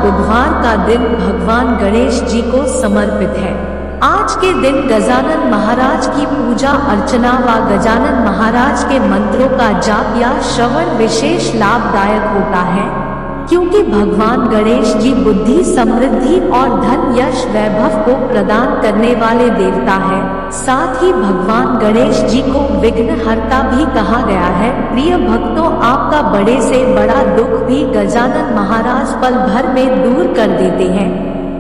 बुधवार का दिन भगवान गणेश जी को समर्पित है। आज के दिन गजानन महाराज की पूजा अर्चना व गजानन महाराज के मंत्रों का जाप या श्रवण विशेष लाभदायक होता है, क्योंकि भगवान गणेश जी बुद्धि, समृद्धि और धन, यश, वैभव को प्रदान करने वाले देवता है। साथ ही भगवान गणेश जी को विघ्नहर्ता भी कहा गया है। प्रिय भक्तों, आपका बड़े से बड़ा दुख भी गजानन महाराज पल भर में दूर कर देते हैं।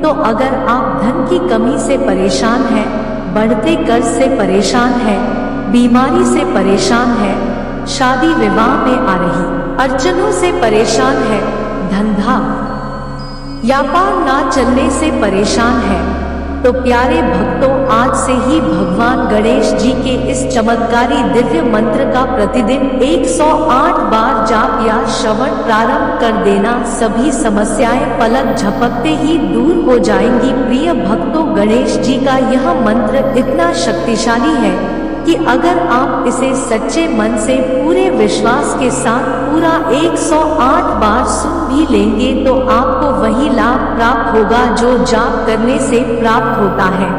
तो अगर आप धन की कमी से परेशान हैं, बढ़ते कर्ज से परेशान हैं, बीमारी से परेशान हैं, शादी विवाह में आ रही अड़चनों से परेशान है, धंधा व्यापार ना चलने से परेशान है, तो प्यारे भक्तों, आज से ही भगवान गणेश जी के इस चमत्कारी दिव्य मंत्र का प्रतिदिन 108 बार जाप या श्रवण प्रारंभ कर देना। सभी समस्याएं पलक झपकते ही दूर हो जाएंगी। प्रिय भक्तों, गणेश जी का यह मंत्र इतना शक्तिशाली है कि अगर आप इसे सच्चे मन से पूरे विश्वास के साथ पूरा 108 बार सुन भी लेंगे तो आपको वही लाभ प्राप्त होगा जो जाप करने से प्राप्त होता है।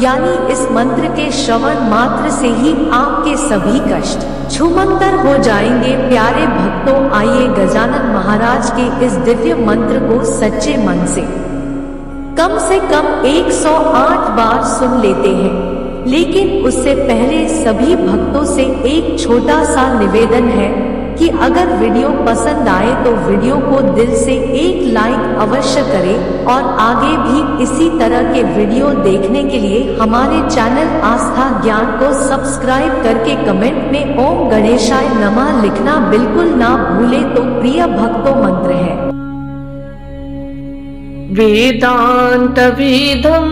यानी इस मंत्र के श्रवण मात्र से ही आपके सभी कष्ट छूमंतर हो जाएंगे। प्यारे भक्तों, आइए गजानन महाराज के इस दिव्य मंत्र को सच्चे मन से कम 108 बार सुन लेते हैं। लेकिन उससे पहले सभी भक्तों से एक छोटा सा निवेदन है कि अगर वीडियो पसंद आए तो वीडियो को दिल से एक लाइक अवश्य करें और आगे भी इसी तरह के वीडियो देखने के लिए हमारे चैनल आस्था ज्ञान को सब्सक्राइब करके कमेंट में ओम गणेशाय नमः लिखना बिल्कुल ना भूले। तो प्रिय भक्तों, मंत्र है वेदांत वेदम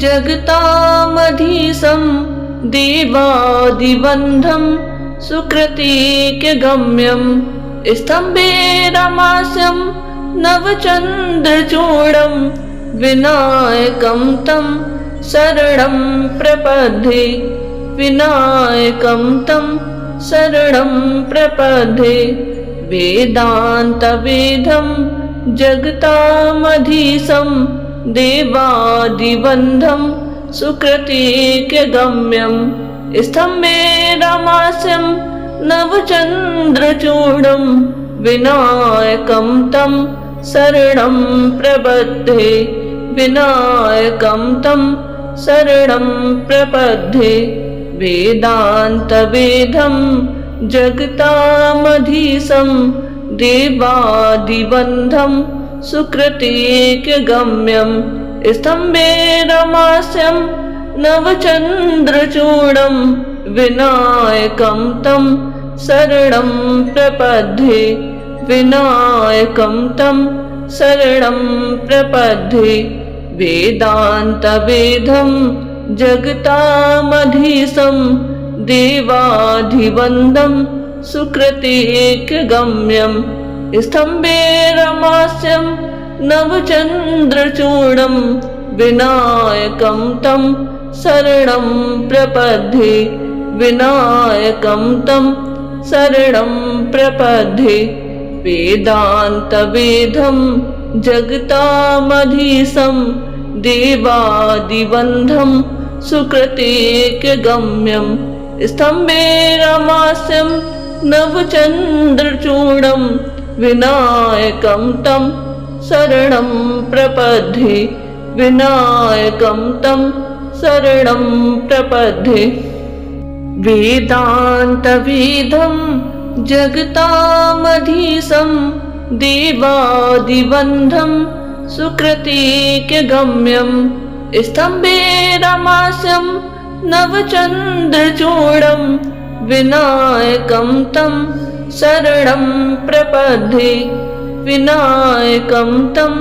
जगतामधीशं देवादिबन्धं सुकृतिक्यगम्यं स्तम्भेरमास्यं नवचन्द्रचूडं विनायकं तं शरणं प्रपद्ये। विनायकं तं शरणं प्रपद्ये। वेदान्तवेदं जगतामधीशं देवादिबन्धं सुकृतिक्यगम्यं स्तम्भेरमास्यं नवचन्द्रचूडं विनायकं तं शरणं प्रपद्ये। विनायकं तं शरणं प्रपद्ये। वेदान्तवेदं जगतामधीशं देवादिबन्धं सुकृतिक्यगम्यं स्तम्भेरमास्यं नवचन्द्रचूडं विनायकं तं शरणं प्रपद्ये। विनायकं तं शरणं प्रपद्ये। वेदान्तवेदं जगतामधीशं देवादिबन्धं सुकृतिक्यगम्यं स्तम्भेरमास्यं नवचन्द्रचूडं विनायकं तं शरणं प्रपद्ये। विनायकं तं शरणं प्रपद्ये। वेदान्तवेदं जगतामधीशं देवादिबन्धं सुकृतिक्यगम्यं स्तम्भेरमास्यं नवचन्द्रचूडं विनायकं तं शरणं प्रपद्ये। विनायकं तं शरणं प्रपद्ये। वेदान्तवेदं जगतामधीशं देवादिबन्धं सुकृतिक्यगम्यं स्तम्भेरमास्यं नवचन्द्रचूडं विनायकं तं शरणं प्रपद्ये। विनायकं तं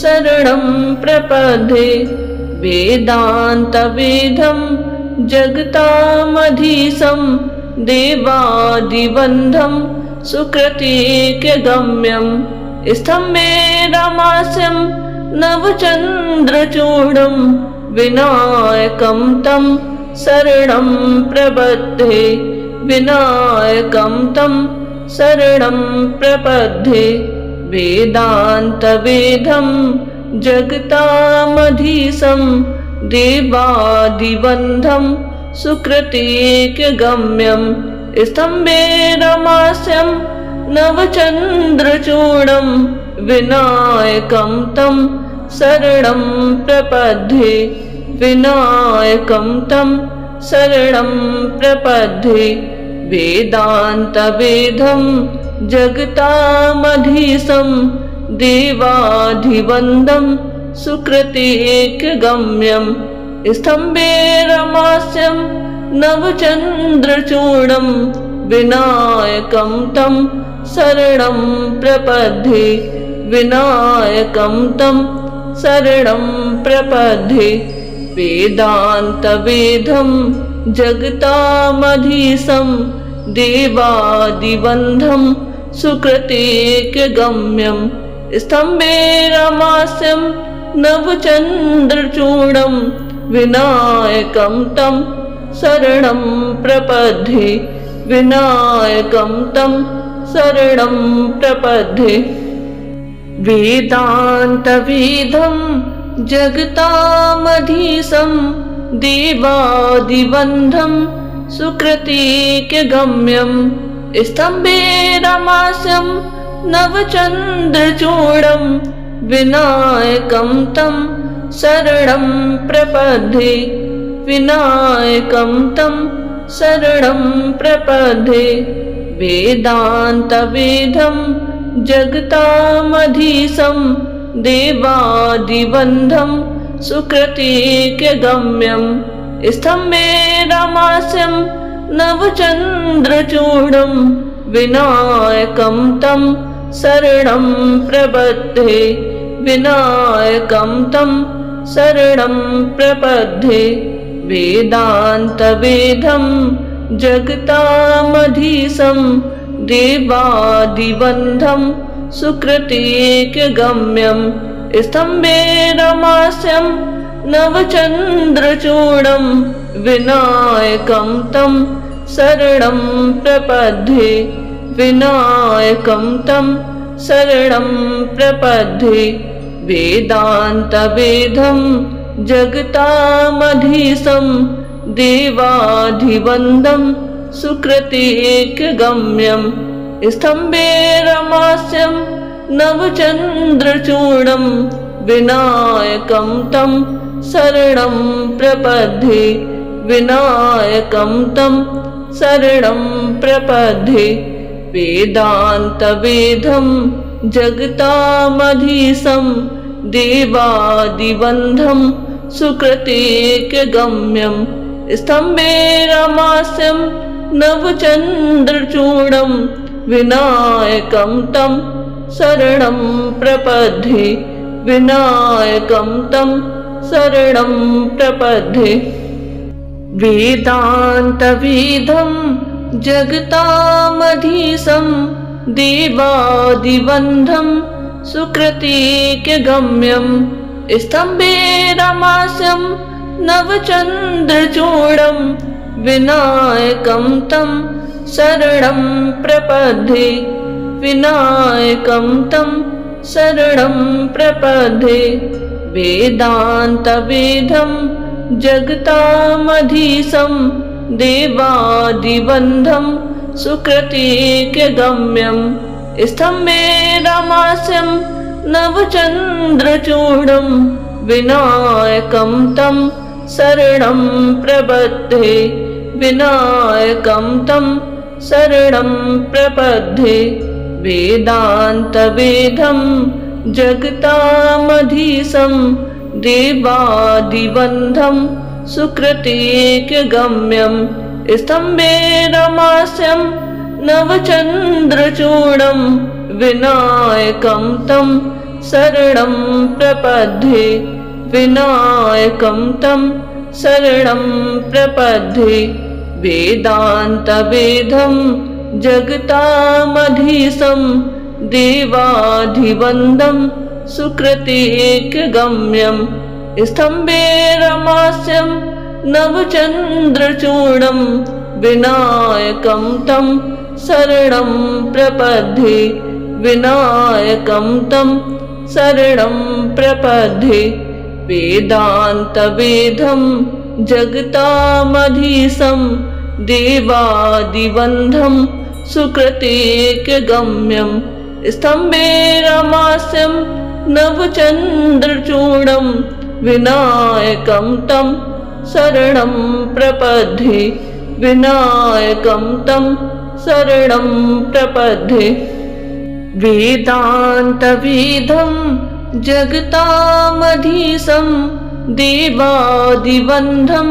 शरणं प्रपद्ये। वेदान्तवेदं जगतामधीशं देवादिबन्धं सुकृतिक्यगम्यं स्तम्भेरमास्यं नवचन्द्रचूडं विनायकं तं शरणं प्रपद्ये। विनायकं तं शरणं प्रपद्ये। वेदान्तवेदं जगतामधीशं देवादिबन्धं सुकृतेकगम्यं स्तम्भेरमास्यं नवचन्द्रचूडं विनायकं तं शरणं प्रपद्ये विनायकं तं शरणं प्रपद्ये वेदान्तवेदं जगतामधीशं देवाधिवन्दं सुकृतेकगम्यं स्तम्भेरमास्यं नवचन्द्रचूडं विनायकं तं शरणं प्रपद्ये विनायकं तं शरणं प्रपद्ये वेदान्तवेदं जगतामधीशं देवादिबन्धं सुकृतेकगम्यं स्तम्भेरमास्यं नवचन्द्रचूडं विनायकं तं शरणं प्रपद्ये विनायकं तं शरणं प्रपद्ये वेदान्तवेदं जगतामधीशं देवादिबन्धं सुकृतेकगम्यं स्तम्भेरमास्यं नवचन्द्रचूडं विनायकं तं शरणं प्रपद्ये विनायकं तं शरणं प्रपद्ये वेदान्तवेदं जगतामधीशं देवादिबन्धं सुकृतेकगम्यं स्तम्भेरमास्यं नवचन्द्रचूडं विनायकं तं शरणं प्रपद्ये विनायकं तं शरणं प्रपद्ये वेदान्तवेदं जगतामधीशं देवादिबन्धं सुकृतेकगम्यं स्तम्भेरमास्यं नवचन्द्रचूडं विनायकं तं शरणं प्रपद्ये विनायकं तं शरणं प्रपद्ये वेदान्तवेदं जगतामधीशं देवाधिवन्दं सुकृतेकगम्यं स्तम्भेरमास्यं नवचन्द्रचूडं विनायकं तं शरणं प्रपद्ये विनायकं तं शरणं प्रपद्ये वेदान्तवेदं जगतामधीशं देवादिबन्धं सुकृतेकगम्यं स्तम्भेरमास्यं नवचन्द्रचूडं विनायकं तं शरणं प्रपद्ये विनायकं तं शरणं प्रपद्ये वेदान्तवेदं जगतामधीशं देवादिबन्धं सुकृतेकगम्यं स्तम्भेरमास्यं नवचन्द्रचूडं विनायकं तं शरणं प्रपद्ये विनायकं तं शरणं प्रपद्ये वेदान्तवेदं जगतामधीशं देवादिबन्धं सुकृतेकगम्यं स्तम्भेरमास्यं नवचन्द्रचूडं विनायकं तं शरणं प्रपद्ये विनायकं तं शरणं प्रपद्ये वेदान्तवेदं जगतामधीशं देवादिबन्धं सुकृतेकगम्यं स्तम्भेरमास्यं नवचन्द्रचूडं विनायकं तं शरणं प्रपद्ये विनायकं तं शरणं प्रपद्ये वेदान्तवेदं जगतामधीशं देवाधिवन्दं सुकृतेकगम्यं स्तम्भेरमास्यं नवचन्द्रचूडं विनायकं तं शरणं प्रपद्ये विनायकं तं शरणं प्रपद्ये वेदान्तवेदं जगतामधीशं देवादिवन्धं सुकृतेकगम्यं स्तम्भेरमास्यं नवचन्द्रचूडं विनायकं तं शरणं प्रपद्ये विनायकं तं शरणं प्रपद्ये वेदान्तवेदं जगतामधीशं देवादिवन्धं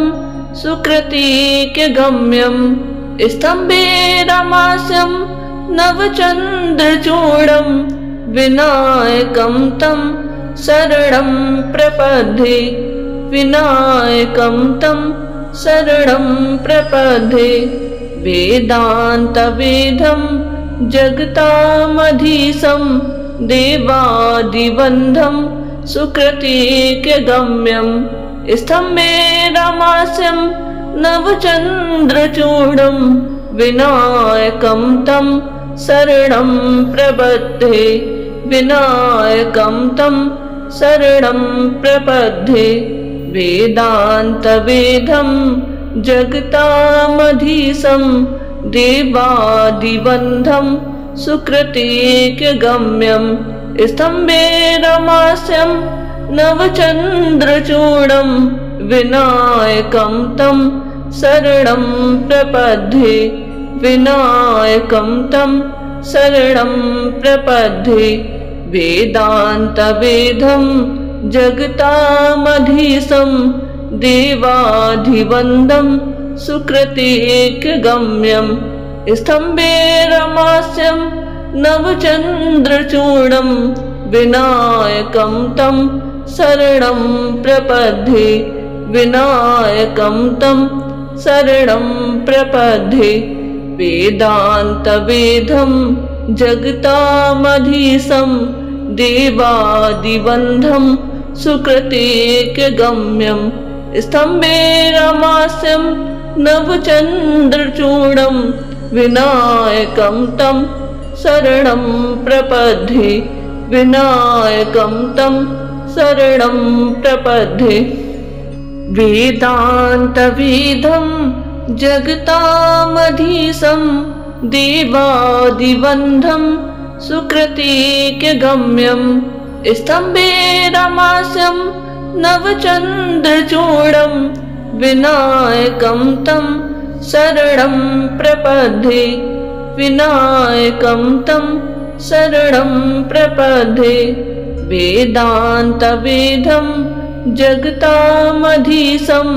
सुकृतेकगम्यं स्तम्भेरमास्यं नवचन्द्रचूडं विनायकं तं शरणं प्रपद्ये विनायकं तं शरणं प्रपद्ये वेदान्तवेदं जगतामधीशं देवादिवन्धं सुकृतेकगम्यं स्तम्भेरमास्यं नवचन्द्रचूडं विनायकं तं शरणं प्रपद्ये विनायकं तं शरणं प्रपद्ये वेदान्तवेदं जगतामधीशं देवादिवन्धं सुकृतेकगम्यं स्तम्भेरमास्यं नवचन्द्रचूडं विनायकं तं शरणं प्रपद्ये विनायकं तं शरणं प्रपद्ये वेदान्तवेदं जगतामधीशं देवादिवन्धं सुकृतेकगम्यं स्तम्भेरमास्यं नवचन्द्रचूडं विनायकं तं शरणं प्रपद्ये विनायकं तं शरणं प्रपद्ये वेदान्तवेदं जगतामधीशं देवादिवन्धं सुकृतेकगम्यं स्तम्भेरमास्यं नवचन्द्रचूडं विनायकं तं शरणं प्रपद्ये विनायकं तं शरणं प्रपद्ये वेदान्तवेदं जगतामधीशं देवादिवन्धं सुकृतेकगम्यं स्तम्भेरमास्यं नवचन्द्रचूडं विनायकं तं शरणं प्रपद्ये विनायकं तं शरणं प्रपद्ये वेदान्तवेदं जगतामधीशं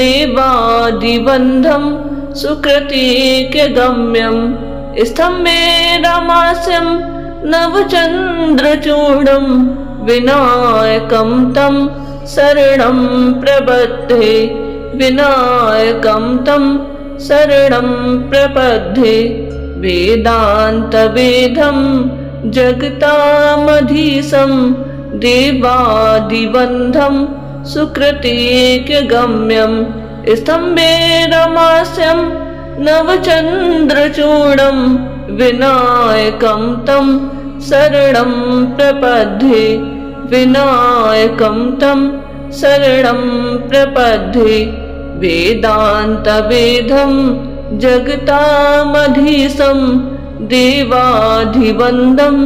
देवादिवन्धं सुकृतेकगम्यं स्तम्भेरमास्यं नवचन्द्रचूडं विनायकं तं शरणं प्रपद्ये विनायकं तं शरणं प्रपद्ये वेदान्तवेदं जगतामधीशं देवादिवन्धं सुकृतेकगम्यं स्तम्भेरमास्यं नवचन्द्रचूडं विनायकं तं शरणं प्रपद्ये विनायकं तं शरणं प्रपद्ये वेदान्तवेदं जगतामधीशं देवादिवन्धं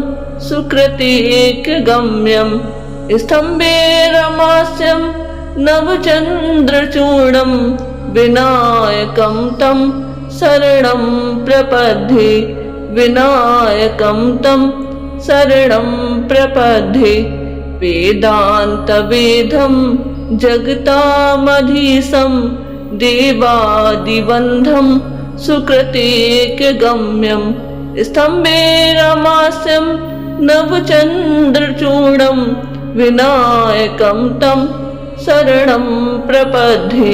सुकृतेकगम्यं स्तम्भेरमास्यं नवचन्द्रचूडं विनायकं तं शरणं प्रपद्ये विनायकं तं शरणं प्रपद्ये वेदान्तवेदं जगतामधीशं देवादिवन्धं सुकृतेकगम्यं स्तम्भेरमास्यं नवचन्द्रचूडं विनायकं तं शरणं प्रपद्ये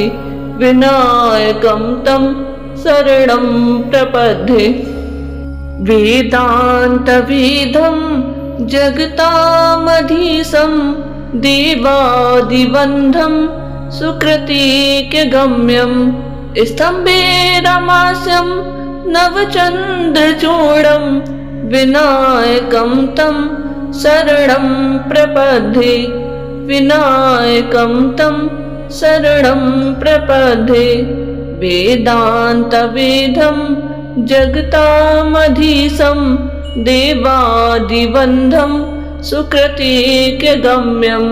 विनायकं तं शरणं प्रपद्ये वेदान्तवेदं जगतामधीशं देवादिवन्धं सुकृतेकगम्यं स्तम्भेरमास्यं नवचन्द्रचूडं विनायकं तं शरणं प्रपद्ये विनायकं तं शरणं प्रपद्ये वेदान्तवेदं जगतामधीशं देवादिबन्धं सुकृतिकगम्यं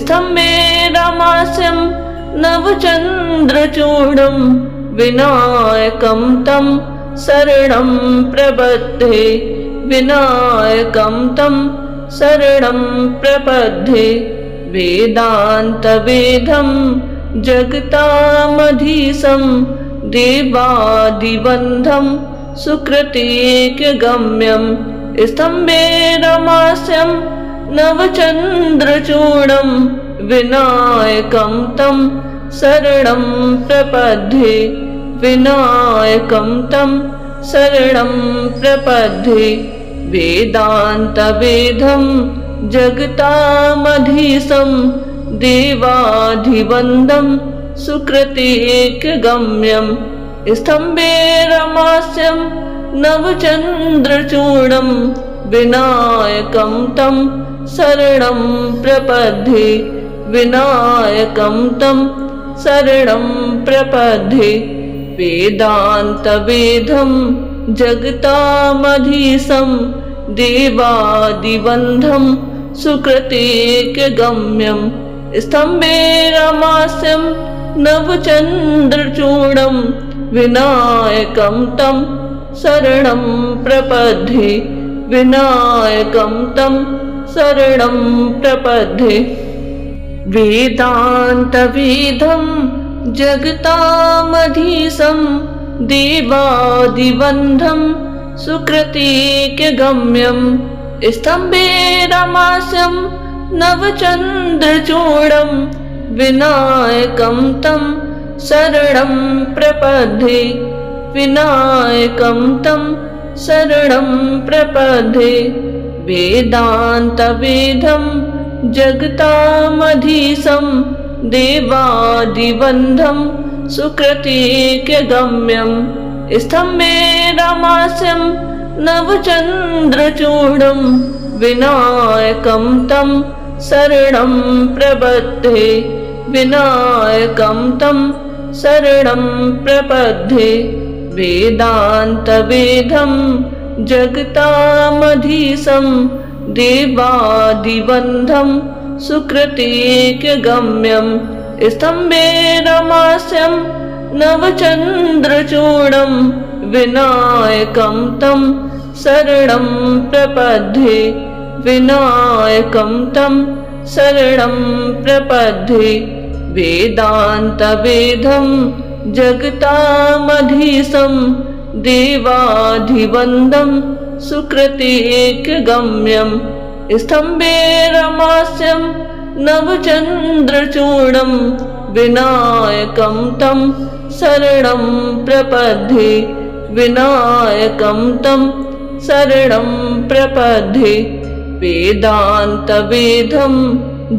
स्तम्भेरमास्यं नवचन्द्रचूडं विनायकं तं शरणं प्रपद्ये विनायकं तं शरणं प्रपद्ये वेदान्तवेदं जगतामधीशं देवादिबन्धं सुकृतिकगम्यं स्तम्भेरमास्यं नवचन्द्रचूडं विनायकं तं शरणं प्रपद्ये विनायकं तं शरणं प्रपद्ये वेदान्तवेदं जगतामधीशं देवाधिवन्दं सुकृतिकगम्यं स्तम्भेरमास्यं नवचन्द्रचूडं विनायकं तं शरणं प्रपद्ये विनायकं तं शरणं प्रपद्ये वेदान्तवेदं जगतामधीशं देवादिबन्धं सुकृतिकगम्यं स्तम्भेरमास्यं नवचन्द्रचूडं विनायकं तं शरणं प्रपद्ये विनायकं तं शरणं प्रपद्ये वेदान्तवेदं जगतामधीशं देवादिबन्धं सुकृतिकगम्यं स्तम्भेरमास्यं नवचन्द्रचूडं विनायकं तं शरणं प्रपद्ये विनायकं तं शरणं प्रपद्ये वेदान्तवेदं जगतामधीशं देवादिबन्धं सुकृतिकगम्यं स्तम्भेरमास्यं नवचन्द्रचूडं विनायकं तं शरणं प्रपद्ये विनायकं तं शरणं प्रपद्ये वेदान्तवेदं जगतामधीशं देवादिबन्धं सुकृतिकगम्यं स्तम्भेरमास्यं नवचन्द्रचूडं विनायकं तं शरणं प्रपद्ये विनायकं तं शरणं प्रपद्ये वेदान्तवेदं जगतामधीशं देवाधिवन्दं सुकृतिकगम्यं स्तम्भेरमास्यं नवचन्द्रचूडं विनायकं तं शरणं प्रपद्ये विनायकं तं शरणं प्रपद्ये वेदान्तवेदं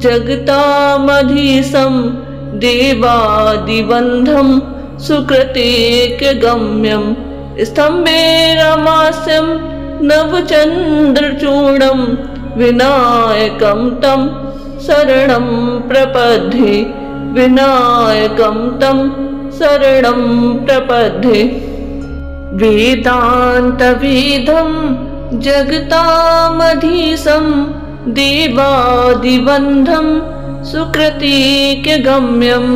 जगतामधीशं देवादिबन्धं सुकृतिकगम्यं स्तम्भेरमास्यं नवचन्द्रचूडं विनायकं तं शरणं प्रपद्ये विनायकं तं शरणं प्रपद्ये वेदान्तवेदं जगतामधीशं देवादिबन्धं सुकृतिकगम्यं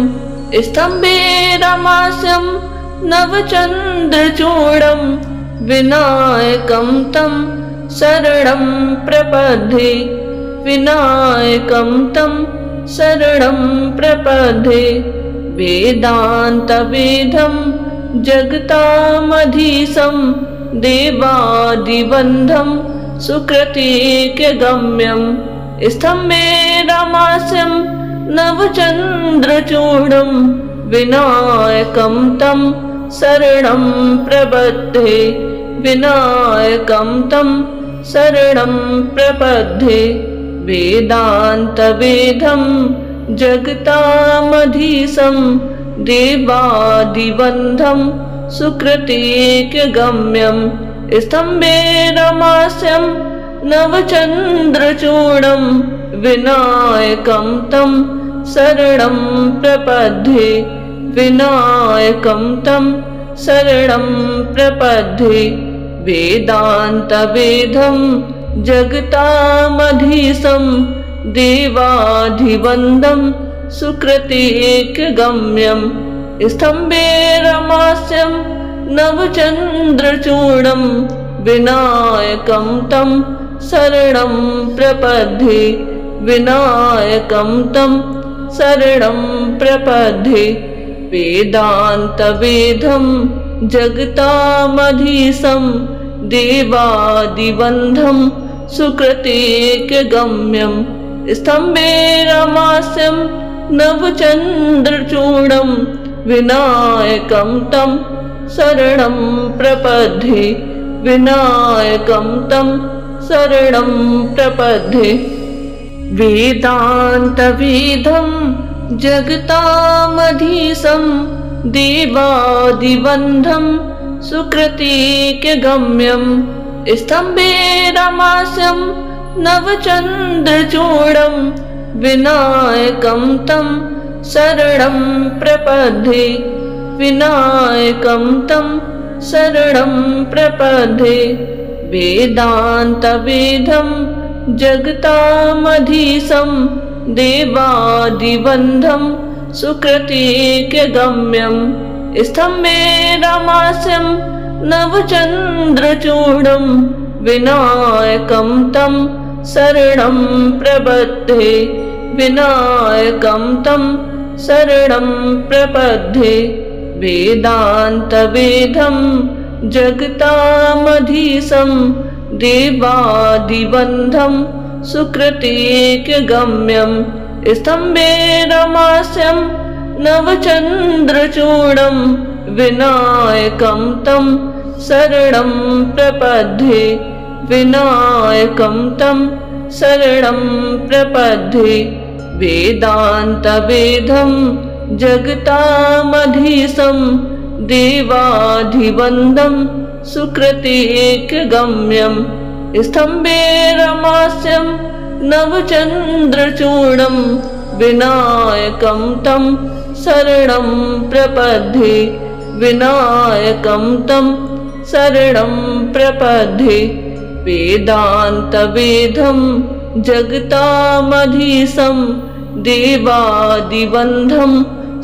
स्तम्भेरमास्यं नवचन्द्रचूडं विनायकं तं शरणं प्रपद्ये विनायकं तं शरणं प्रपद्ये वेदान्तवेदं जगतामधीशं देवादिबन्धं सुकृतिकगम्यं स्तम्भेरमास्यं नवचन्द्रचूडं विनायकं तं शरणं प्रपद्ये विनायकं तं शरणं प्रपद्ये वेदान्तवेदं जगतामधीशं देवादिबन्धं सुकृतिकगम्यं स्तम्भे रमास्यं नवचन्द्रचूडं विनायकं तं शरणं प्रपद्ये विनायकं तं शरणं प्रपद्ये वेदान्तवेदं जगतामधीशं देवाधिवन्दं सुकृतेकगम्यं स्तम्भे रमास्यं नवचन्द्रचूडं विनायकं तं शरणं प्रपद्ये विनायकं तं शरणं प्रपद्ये वेदान्तवेदं जगतामधीशं देवादिवन्दं सुकृतेकगम्यं स्तम्भे रमास्यं नवचन्द्रचूडं विनायकं तं शरणं प्रपद्ये विनायकं तं शरणं प्रपद्ये वेदान्तवेदं जगतामधीशं देवादिवन्दं सुकृतेकगम्यं स्तम्भे रमास्यं नवचन्द्रचूडं विनायकं तं शरणं प्रपद्ये विनायकं तं शरणं प्रपद्ये वेदान्तवेदं जगतामधीशं देवादिवन्दं सुकृतेकगम्यं स्तम्भे रमास्यं नवचन्द्रचूडं विनायकं तं शरणं प्रपद्ये विनायकं तं शरणं प्रपद्ये वेदान्तवेदं जगतामधीशं देवादिवन्दं सुकृतेकगम्यं स्तम्भे रमास्यं नवचन्द्रचूडं विनायकं तं शरणं प्रपद्ये विनायकं तं शरणं प्रपद्ये वेदान्तवेदं जगतामधीशं देवाधिवन्दं सुकृतेकगम्यं स्तम्भे रमास्यं नवचन्द्रचूडं विनायकं तं शरणं प्रपद्ये विनायकं तं शरणं प्रपद्ये वेदान्तवेदं जगतामधीशं देवादिवन्दं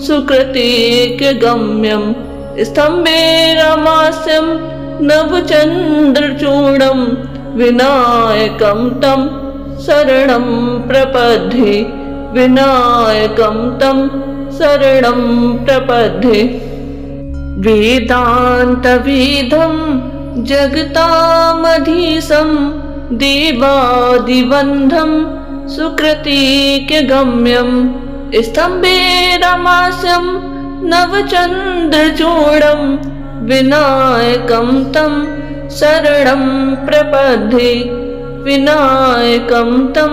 सुकृतेकगम्यं स्तम्भे रमास्यं नवचन्द्रचूडं विनायकं तं शरणं प्रपद्ये विनायकं तं शरणं प्रपद्ये वेदान्तवेदं जगतामधीशं देवादिवन्दं सुकृतेकगम्यं स्तम्भे रमास्यं नवचन्द्रचूडं विनायकं तं शरणं प्रपद्ये विनायकं तं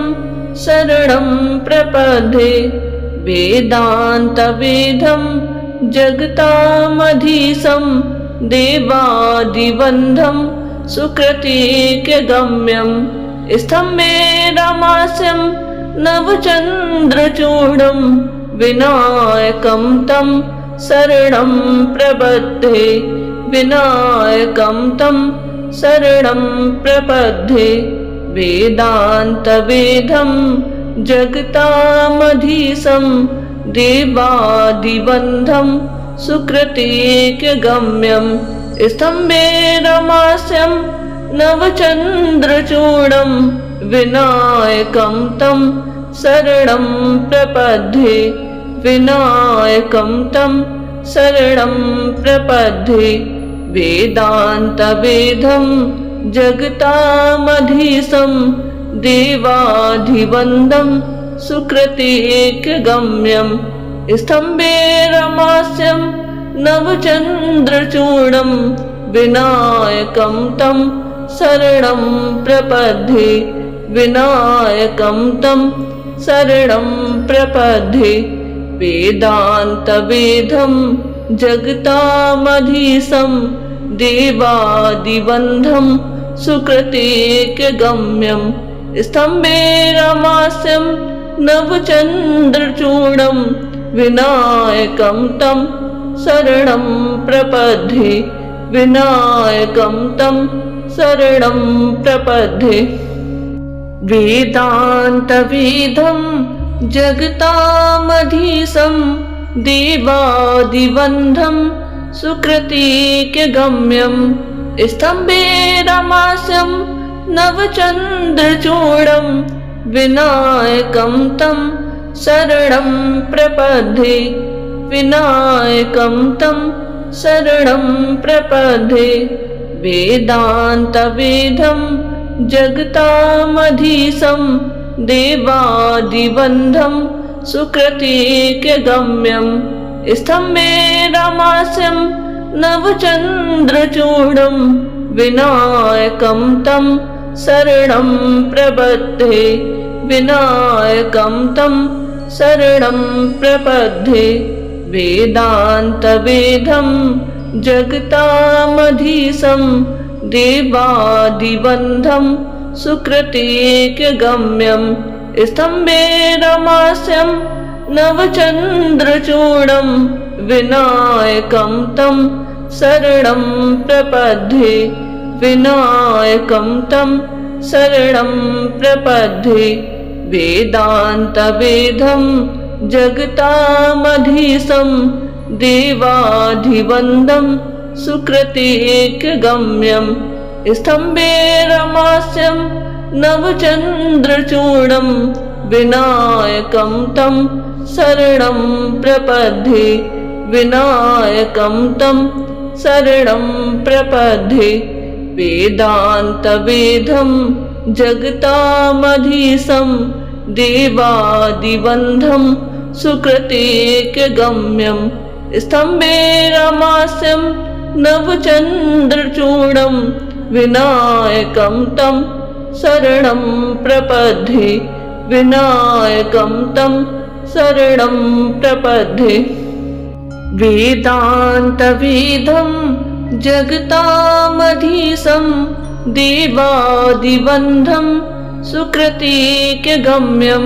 शरणं प्रपद्ये वेदान्तवेदं जगतामधीशं देवादिवन्दं सुकृतेकगम्यं स्तम्भे रमास्यं नवचन्द्रचूडं विनायकं तं शरणं प्रपद्ये विनायकं तं शरणं प्रपद्ये वेदान्तवेदं जगतामधीशं देवादिवन्दं सुकृतेकगम्यं स्तम्भे रमास्यं नवचन्द्रचूडं विनायकं तं शरणं प्रपद्ये विनायकं तं शरणं प्रपद्ये वेदान्तवेदं जगतामधीशं देवाधिवन्दं सुकृतेकगम्यं स्तम्भे रमास्यं नवचन्द्रचूडं विनायकं तं शरणं प्रपद्ये विनायकं तं शरणं प्रपद्ये वेदान्तवेदं जगतामधीशं देवादिबन्धं सुकृतेकगम्यं स्तम्भे रमास्यं नवचन्द्रचूडं विनायकं तं शरणं प्रपद्ये विनायकं तं शरणं प्रपद्ये वेदान्तवेदं जगतामधीशं देवादिबन्धं सुकृतेकगम्यं स्तम्भे रमास्यं नवचन्द्रचूडं विनायकं तं शरणं प्रपद्ये विनायकं तं शरणं प्रपद्ये वेदान्तवेदं जगतामधीशं देवादिबन्धं सुकृतेकगम्यं स्तम्भे रमास्यं नवचन्द्रचूडं विनायकं तं शरणं प्रपद्ये विनायकं तं शरणं प्रपद्ये वेदान्तवेदं जगतामधीशं देवादिबन्धं सुकृतेकगम्यं स्तम्भे रमास्यं नवचन्द्रचूडं विनायकं तं शरणं प्रपद्ये विनायकं तं शरणं प्रपद्ये वेदान्तवेदं जगतामधीशं देवादिबन्धं सुकृतेकगम्यं स्तम्भे रमास्यं नवचन्द्रचूडं विनायकं तं शरणं प्रपद्ये विनायकं तं शरणं प्रपद्ये वेदान्तवेदं जगतामधीशं देवादिबन्धं सुकृतेकगम्यं स्तम्भे रमास्यं नवचन्द्रचूडं विनायकं तं शरणं प्रपद्ये विनायकं तं शरणं प्रपद्ये वेदान्तवेदं जगतामधीशं देवादिबन्धं सुकृतेकगम्यं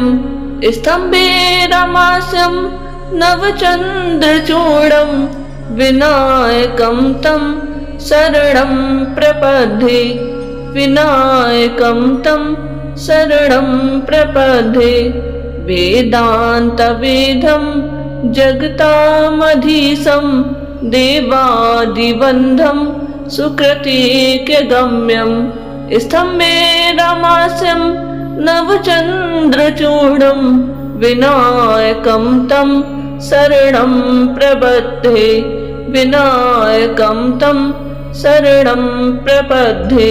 स्तम्भे रमास्यं नवचन्द्रचूडं विनायकं तं शरणं प्रपद्ये विनायकं तं शरणं प्रपद्ये वेदान्तवेदं जगतामधीशं देवादिबन्धं सुकृतेकगम्यं स्तम्भे रमास्यं नवचन्द्रचूडं विनायकं तं शरणं प्रपद्ये विनायकं तं शरणं प्रपद्ये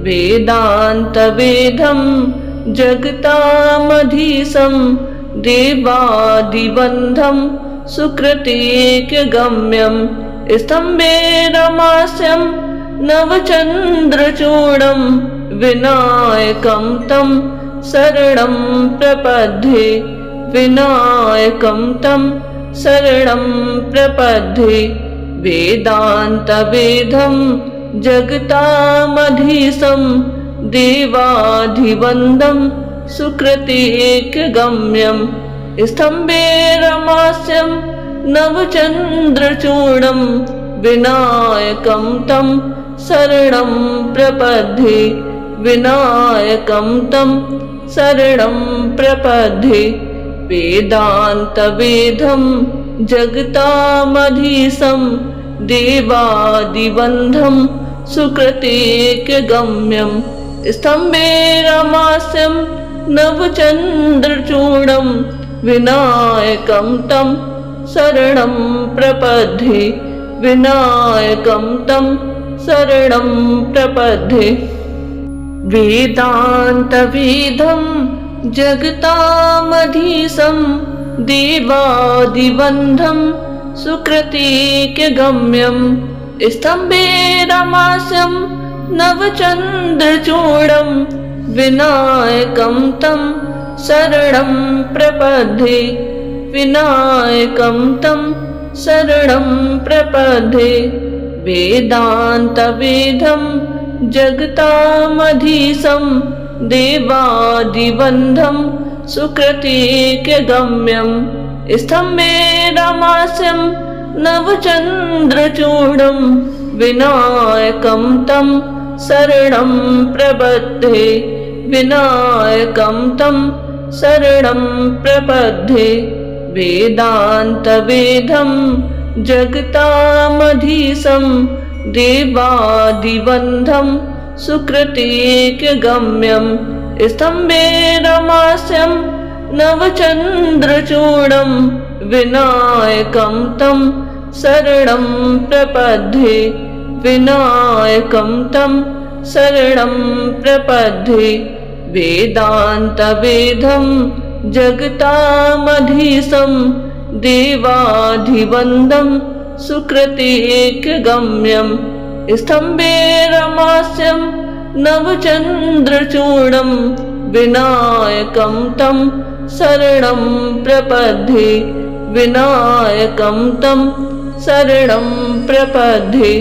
वेदान्तवेदं जगतामधीशं देवादिबन्धं सुकृतेकगम्यं स्तम्भे रमास्यं नवचन्द्रचूडं विनायकं तं शरणं प्रपद्ये विनायकं तं शरणं प्रपद्ये वेदान्तवेदं जगतामधीशं देवादिबन्धं सुकृतेकगम्यं स्तम्भे रमास्यं नवचन्द्रचूडं विनायकं तं शरणं प्रपद्ये विनायकं तं शरणं प्रपद्ये वेदान्तवेदं जगतामधीशं देवादिबन्धं सुकृतेकगम्यं स्तम्भे रमास्यं नवचन्द्रचूडं विनायकं तं शरणं प्रपद्ये विनायकं तं शरणं प्रपद्ये वेदान्तवेदं जगतामधीशं देवादिबन्धं सुकृतेकगम्यं स्तम्भे रमास्यं नवचन्द्रचूडं विनायकं तं शरणं प्रपद्ये विनायकं तं शरणं प्रपद्ये वेदान्तवेदं जगतामधीशं देवादिबन्धं सुकृतिकगम्यं स्तम्भेरमास्यं नवचन्द्रचूडं विनायकं तं शरणं प्रपद्ये विनायकं तं शरणं प्रपद्ये वेदान्तवेदं जगतामधीशं देवादिबन्धं सुकृतिकगम्यं स्तम्भेरमास्यं नवचन्द्रचूडं विनायकं तं शरणं प्रपद्ये विनायकं तं शरणं प्रपद्ये वेदान्तवेदं जगतामधीशं देवाधिवन्दं सुकृतिकगम्यं स्तम्भेरमास्यं नवचन्द्रचूडं विनायकं तं शरणं प्रपद्ये विनायकं तं शरणं प्रपद्ये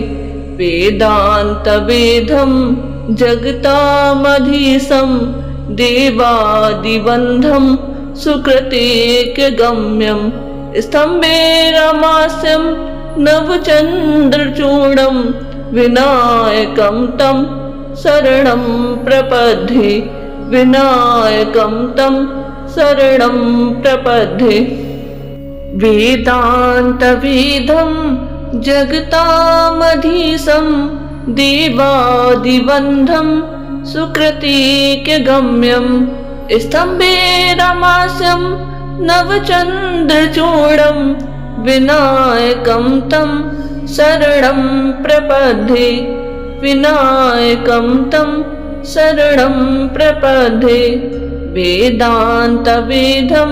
वेदान्तवेदं जगतामधीशं देवादिबन्धं सुकृतिकगम्यं स्तम्भेरमास्यं नवचन्द्रचूडं विनायकं तं शरणं प्रपद्ये विनायकं तं शरणं प्रपद्ये वेदान्तवेदं जगतामधीशं देवादिबन्धं सुकृतिकगम्यं स्तम्भेरमास्यं नवचन्द्रचूडं विनायकं तं शरणं प्रपद्ये विनायकं तं शरणं प्रपद्ये वेदान्तवेदं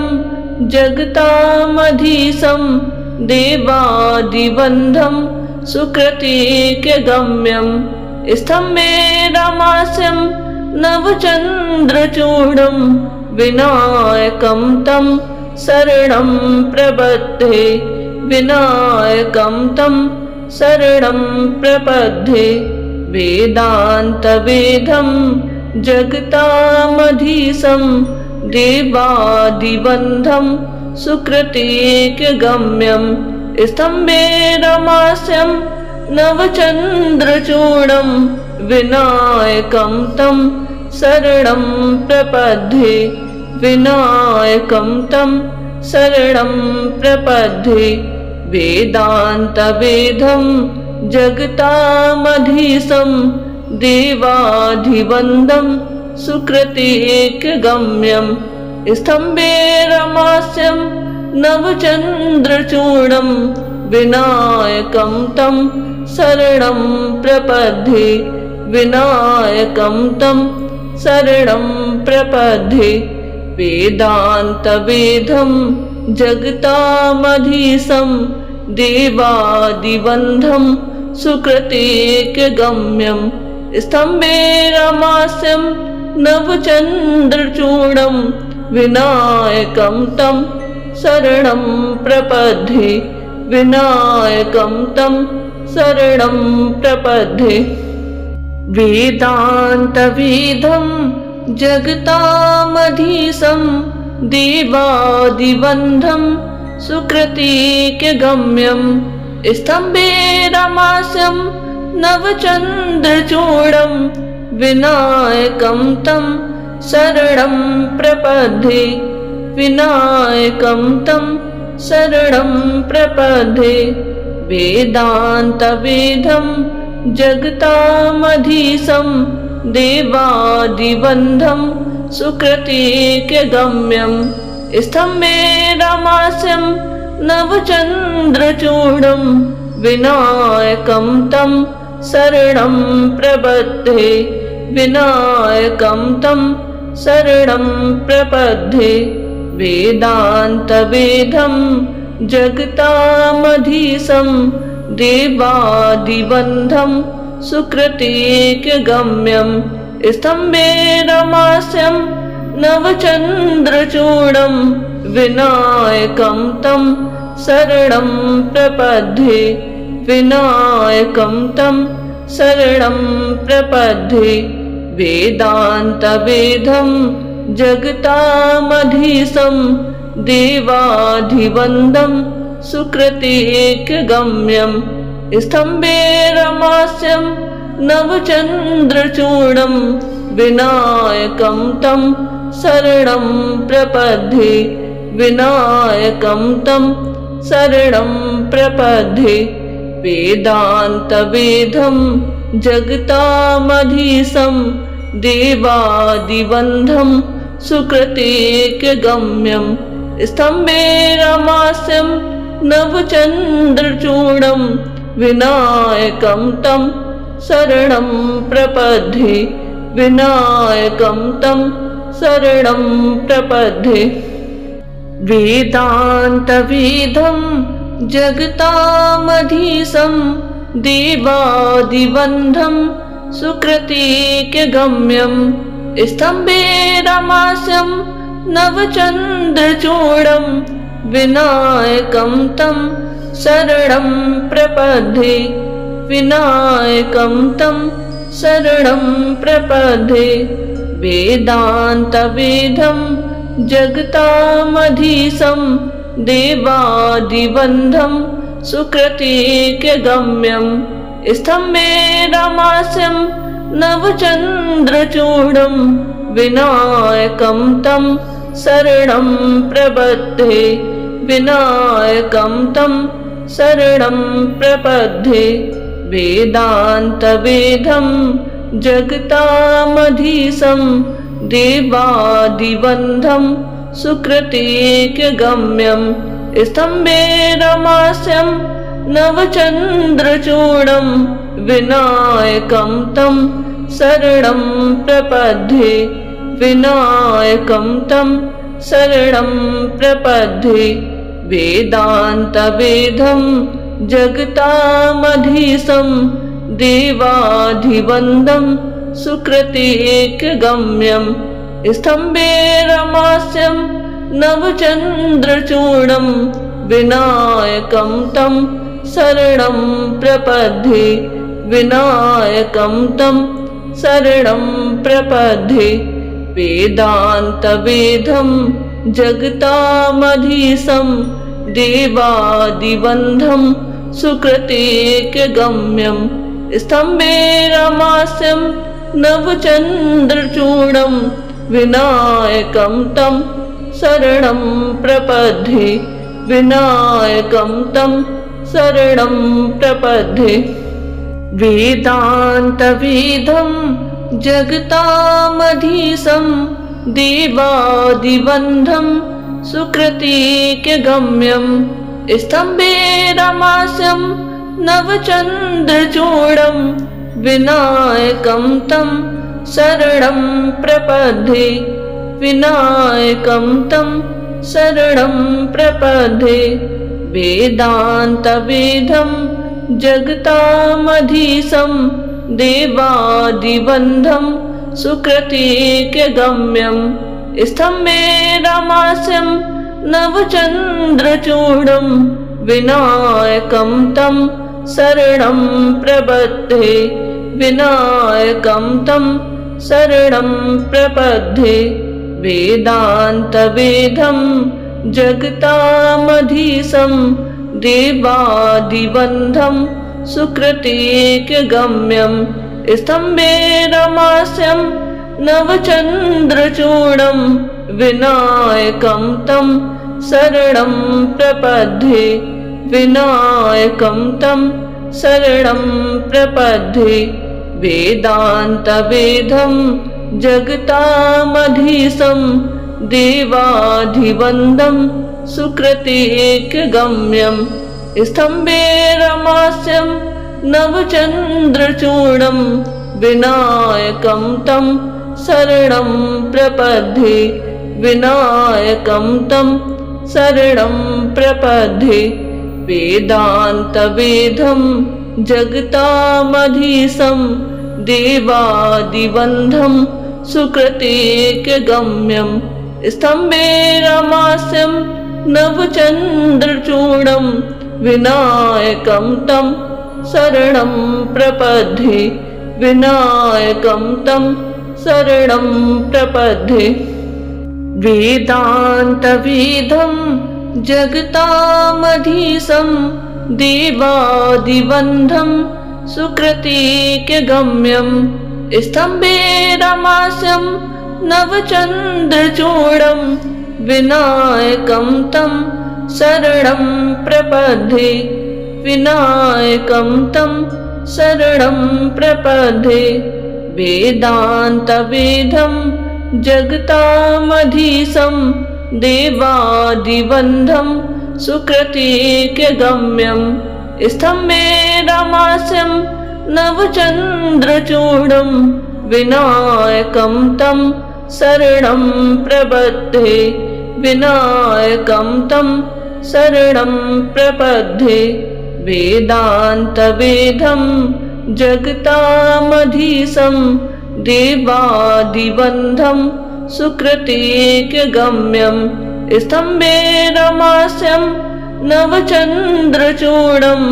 जगतामधीशं देवादिबन्धं सुकृतिकगम्यं स्तम्भेरमास्यं नवचन्द्रचूडं विनायकं तं शरणं प्रपद्ये विनायकं तं शरणं प्रपद्ये वेदान्तवेदं जगतामधीशं देवादिबन्धं सुकृतिकगम्यं स्तम्भेरमास्यं नवचन्द्रचूडं विनायकं तं शरणं प्रपद्ये विनायकं तं शरणं प्रपद्ये वेदान्तवेदं जगतामधीशं देवाधिवन्दं सुकृतिकगम्यं स्तम्भेरमास्यं नवचन्द्रचूडं विनायकं तं शरणं प्रपद्ये विनायकं तं शरणं प्रपद्ये वेदान्तवेदं जगतामधीशं देवादिबन्धं सुकृतिकगम्यं स्तम्भेरमास्यं नवचन्द्रचूडं विनायकं तं शरणं प्रपद्ये विनायकं तं शरणं प्रपद्ये वेदान्तवेदं जगतामधीशं देवादिबन्धं सुकृतिकगम्यं स्तम्भेरमास्यं नवचन्द्रचूडं विनायकं तं शरणं प्रपद्ये विनायकं तं शरणं प्रपद्ये वेदान्तवेदं जगतामधीशं देवादिबन्धं सुकृतिकगम्यं स्तम्भेरमास्यं नवचन्द्रचूडं विनायकं तं शरणं प्रपद्ये विनायकं तं शरणं प्रपद्ये वेदान्तवेदं जगतामधीशं देवादिबन्धं सुकृतिकगम्यं स्तम्भेरमास्यं नवचन्द्रचूडं विनायकं तं शरणं प्रपद्ये विनायकं तं शरणं प्रपद्ये वेदान्तवेदं जगतामधीशं देवाधिवन्दं सुकृतेकगम्यं स्तम्भेरमास्यं नवचन्द्रचूडं विनायकं तं शरणं प्रपद्ये विनायकं तं शरणं प्रपद्ये वेदान्तवेदं जगतामधीशं देवादिवन्दं सुकृतेकगम्यं स्तम्भेरमास्यं नवचन्द्रचूडं विनायकं तं शरणं प्रपद्ये विनायकं तं शरणं प्रपद्ये वेदान्तवेदं जगतामधीशं देवादिवन्दं सुकृतेकगम्यं स्तम्भेरमास्यं नवचन्द्रचूडं विनायकं तं शरणं प्रपद्ये विनायकं तं शरणं प्रपद्ये वेदान्तवेदं जगतामधीशं देवादिवन्दं सुकृतेकगम्यं स्तम्भेरमास्यं नवचन्द्रचूडं विनायकं तं शरणं प्रपद्ये विनायकं तं शरणं प्रपद्ये वेदान्तवेदं जगतामधीशं देवादिवन्दं सुकृतेकगम्यं स्तम्भेरमास्यं नवचन्द्रचूडं विनायकं तं शरणं प्रपद्ये विनायकं तं शरणं प्रपद्ये वेदान्तवेदं जगतामधीशं देवाधिवन्दं सुकृतेकगम्यं स्तम्भेरमास्यं नवचन्द्रचूडं विनायकं तं शरणं प्रपद्ये विनायकं तं शरणं प्रपद्ये वेदान्तवेदं जगतामधीशं देवादिवन्दं सुकृतेकगम्यं स्तम्भेरमास्यं नवचन्द्रचूडं विनायकं तं शरणं प्रपद्ये विनायकं तं शरणं प्रपद्ये वेदान्तवेदं जगतामधीशं देवादिवन्दं सुकृतेकगम्यं स्तम्भेरमास्यं नवचन्द्रचूडं विनायकं तं शरणं प्रपद्ये विनायकं तं शरणं प्रपद्ये वेदान्तवेदं जगतामधीशं देवादिवन्दं सुकृतेकगम्यं स्तम्भेरमास्यं नवचन्द्रचूडं विनायकं तं शरणं प्रपद्ये विनायकं तं शरणं प्रपद्ये वेदान्तवेदं जगतामधीशं देवादिवन्दं सुकृतेकगम्यं स्तम्भेरमास्यं नवचन्द्रचूडं विनायकं तं शरणं प्रपद्ये विनायकं तं शरणं प्रपद्ये वेदान्तवेदं जगतामधीशं देवाधिवन्दं सुकृतेकगम्यं स्तम्भेरमास्यं नवचन्द्रचूडं विनायकं तं शरणं प्रपद्ये विनायकं तं शरणं प्रपद्ये वेदान्तवेदं जगतामधीशं देवादिवन्दं सुकृतेकगम्यं स्तम्भेरमास्यं नवचन्द्रचूडं विनायकं तं शरणं प्रपद्ये विनायकं तं शरणं प्रपद्ये वेदान्तवेदं जगतामधीशं देवादिबन्धं सुकृतिकगम्यं स्तम्भेरमास्यं नवचन्द्रचूडं विनायकं तं शरणं प्रपद्ये विनायकं तं शरणं प्रपद्ये वेदान्तवेदं जगतामधीशं देवादिबन्धं सुकृतिकगम्यं स्तम्भेरमास्यं नवचन्द्रचूडं विनायकं तं शरणं प्रपद्ये विनायकं तं शरणं प्रपद्ये वेदान्तवेदं जगतामधीशं देवादिबन्धं सुकृतिकगम्यं स्तम्भेरमास्यं नवचन्द्रचूडं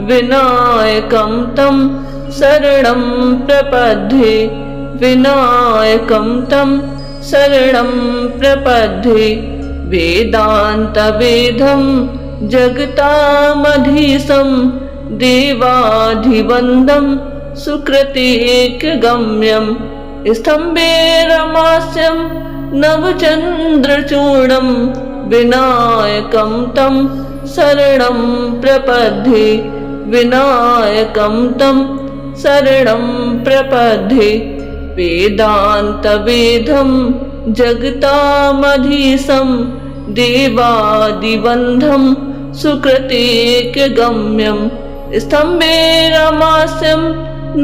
विनायकं तं शरणं प्रपद्ये विनायकं तं शरणं प्रपद्ये वेदान्तवेदं जगतामधीशं देवादिबन्धं सुकृतिकगम्यं स्तम्भेरमास्यं नवचन्द्रचूडं विनायकं तं शरणं प्रपद्ये विनायकं तं शरणं प्रपद्ये वेदान्तवेदं जगतामधीशं देवादिबन्धं सुकृतिकगम्यं स्तम्भेरमास्यं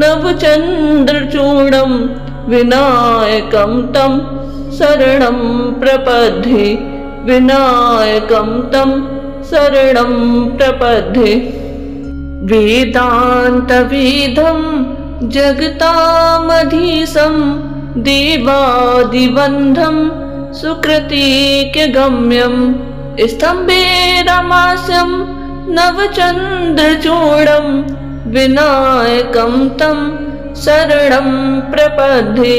नवचन्द्रचूडं विनायकं तं शरणं प्रपद्ये विनायकं तं शरणं प्रपद्ये वेदान्तवेदं जगतामधीशं देवादिबन्धं सुकृतिकगम्यं स्तम्भेरमास्यं नवचन्द्रचूडं विनायकं तं शरणं प्रपद्ये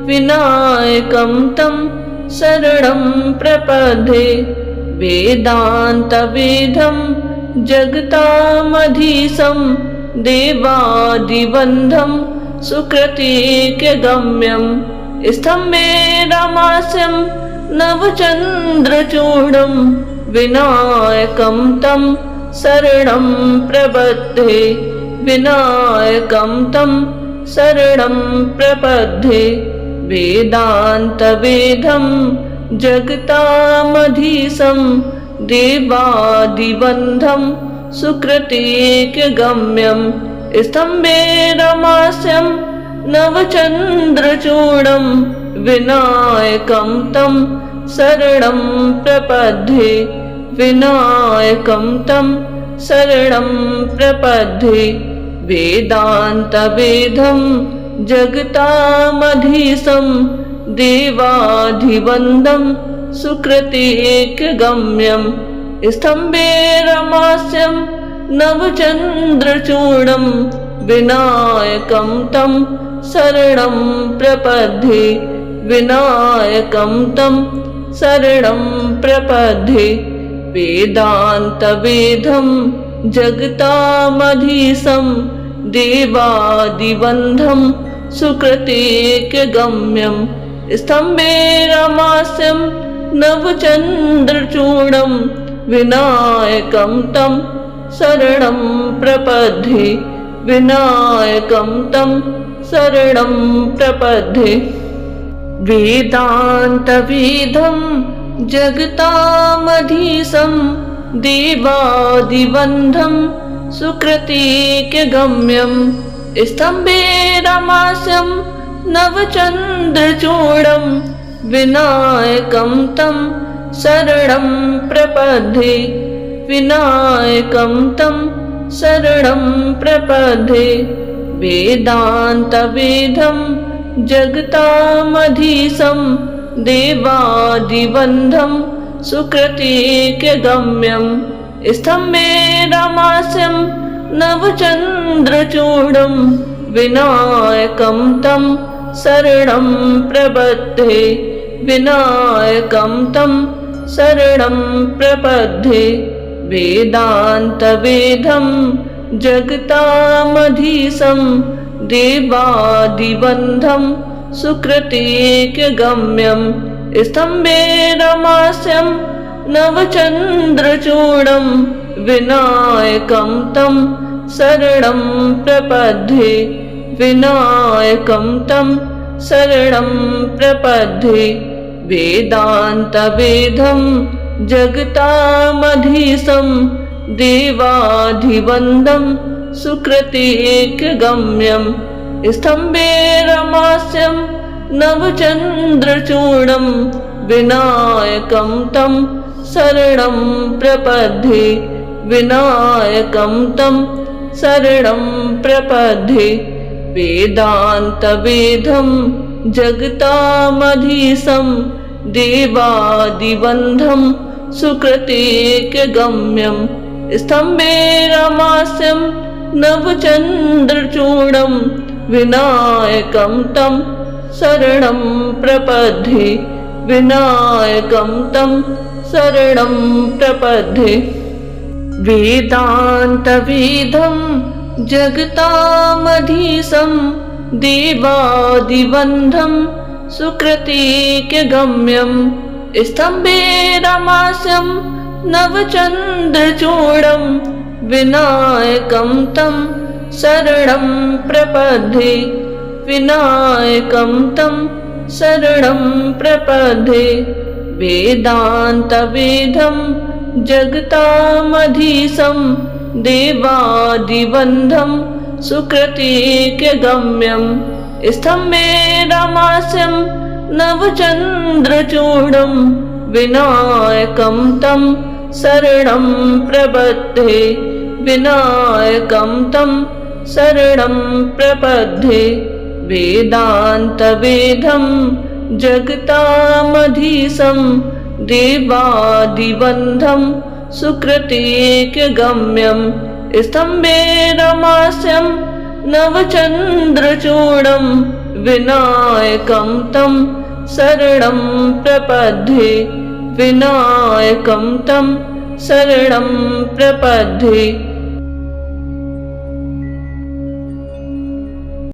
विनायकं तं शरणं प्रपद्ये वेदान्तवेदं जगतामधीशं देवादिबन्धं सुकृतिकगम्यं स्तम्भेरमास्यं नवचन्द्रचूडं विनायकं तं शरणं प्रपद्ये विनायकं तं शरणं प्रपद्ये वेदान्तवेदं जगतामधीशं देवादिबन्धं सुकृतिकगम्यं स्तम्भेरमास्यं नवचन्द्रचूडं विनायकं तं शरणं प्रपद्ये विनायकं तं शरणं प्रपद्ये वेदान्तवेदं जगतामधीशं देवादिबन्धं सुकृतिकगम्यं स्तम्भेरमास्यं नवचन्द्रचूडं विनायकं तं शरणं प्रपद्ये विनायकं तं शरणं प्रपद्ये वेदान्तवेदं जगतामधीशं देवादिबन्धं सुकृतिकगम्यं स्तम्भेरमास्यं नवचन्द्रचूडं विनायकं तं शरणं प्रपद्ये विनायकं तं शरणं प्रपद्ये वेदान्तवेदं जगतामधीशं देवादिबन्धं सुकृतिकगम्यं स्तम्भेरमास्यं नवचन्द्रचूडं विनायकं तं शरणं प्रपद्ये विनायकं तं शरणं प्रपद्ये वेदान्तवेदं जगतामधीशं देवादिबन्धं सुकृतिकगम्यं स्तम्भेरमास्यं नवचन्द्रचूडं विनायकं तं शरणं प्रपद्ये विनायकं तं शरणं प्रपद्ये वेदान्तवेदं जगतामधीशं देवादिबन्धं सुकृतेकगम्यं स्तम्भेरमास्यं नवचन्द्रचूडं विनायकं तं शरणं प्रपद्ये विनायकं तं शरणं प्रपद्ये वेदान्तवेदं जगतामधीशं देवाधिवन्दं सुकृतेकगम्यं स्तम्भेरमास्यं नवचन्द्रचूडं विनायकं तं शरणं प्रपद्ये विनायकं तं शरणं प्रपद्ये वेदान्तवेदं जगतामधीशं देवादिबन्धं सुकृतेकगम्यं स्तम्भेरमास्यं नवचन्द्रचूडं विनायकं तं शरणं प्रपद्ये विनायकं तं शरणं प्रपद्ये वेदान्तवेदं जगतामधीशं देवादिबन्धं सुकृतेकगम्यं स्तम्भेरमास्यं नवचन्द्रचूडं विनायकं तं शरणं प्रपद्ये विनायकं तं शरणं प्रपद्ये वेदान्तवेदं जगतामधीशं देवादिबन्धं सुकृतेकगम्यं स्तम्भेरमास्यं नवचन्द्रचूडं विनायकं तं शरणं प्रपद्ये विनायकं तं शरणं प्रपद्ये वेदान्तवेदं जगतामधीशं देवादिबन्धं सुकृतेकगम्यं स्तम्भेरमास्यं नवचन्द्रचूडं विनायकं तं शरणं प्रपद्ये विनायकं तं शरणं प्रपद्ये